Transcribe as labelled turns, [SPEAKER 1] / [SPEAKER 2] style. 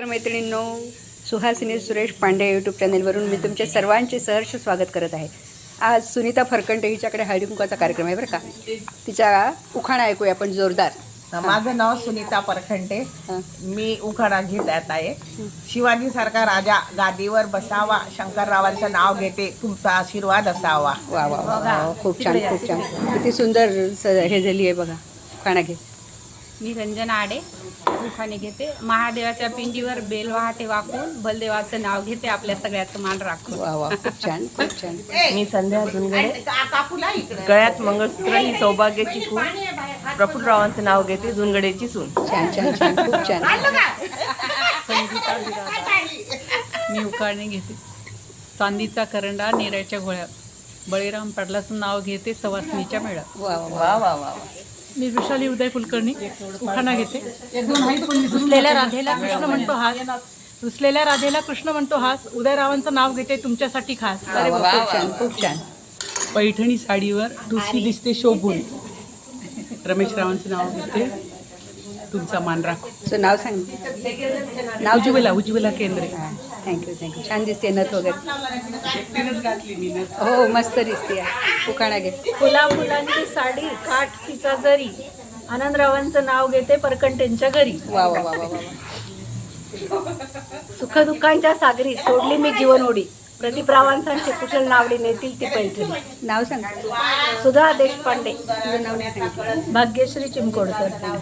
[SPEAKER 1] नमस्कार मैत्रिणींनो, सुहासिनी सुरेश पांडे यूट्यूब चॅनलवरून मी तुमचे सर्वांचे सहर्ष स्वागत करत आहे। आज सुनीता फरकंटे हिच्याकडे हळदी कुंकवाचा कार्यक्रम आहे बरं का। तिचा उखाणा ऐकूया आपण जोरदार।
[SPEAKER 2] माझं नाव सुनीता परखंटे, मी उखाणा घेत आहे। शिवाजी सारखा राजा गादीवर बसावा, शंकररावांचं नाव घेते, तुमचा आशीर्वाद असावा।
[SPEAKER 1] वा वा वा, खूप छान खूप छान, किती सुंदर हे झाली आहे बघा। उखाणा घे।
[SPEAKER 3] मी रंजना आडे उखाणे घेते। महादेवाच्या पिंडीवर बेल वाहते वाकून, बलदेवाचं नाव घेते, आपल्या सगळ्याचं मान राखून।
[SPEAKER 1] वा वा, खूप छान खूप छान।
[SPEAKER 4] मी संध्या धुनगडे, गळ्यात मंगळसूत्र ही सौभाग्याची खून, प्रफुल्लरावांचं नाव घेते, धुनगडेची सून।
[SPEAKER 1] छान छान छान, खूप छान।
[SPEAKER 5] मी उखाणे घेते। चांदीचा करंडा नेऱ्याच्या गोळ्यात, बळीराम पाटलाचं नाव घेते, सवासणीच्या मेळ्यात।
[SPEAKER 1] वा वा
[SPEAKER 4] वा वा वा।
[SPEAKER 5] मी विशाली उदय कुलकर्णी उखाणा घेते। रुसलेल्या राधेला कृष्ण म्हणतो हास, रुसलेल्या राधेला कृष्ण म्हणतो हास, उदयरावांचं नाव घेते, तुमच्यासाठी खास।
[SPEAKER 1] अरे वा, खूप छान खूप छान।
[SPEAKER 5] पैठणी साडीवर दुसरी दिसते शोभून, रमेश रावांचं नाव घेते, तुमचा मान राखो।
[SPEAKER 1] सो नाव सांग। नाव
[SPEAKER 5] उज्ज्वला केंद्रे।
[SPEAKER 1] थँक्यू थँक्यू, छान दिसते नथ वगैरे। हो मस्त दिसते। उखाणा घे।
[SPEAKER 6] फुला फुलांची साडी, काठ तिचा जरी, आनंदरावांचं नाव घेते, परकंटेंच्या घरी।
[SPEAKER 1] वा वा वा वा वा।
[SPEAKER 6] सुखदुःखांच्या सागरी सोडली मी जीवन ओढी, प्रदीपरावांचे कुशल नावडी नेतील ती पैठणी।
[SPEAKER 1] नाव सांग।
[SPEAKER 6] सुधा देशपांडे,
[SPEAKER 1] तुझं नाव नाही सांगितलं।
[SPEAKER 6] भाग्यश्री चिमकोडकर।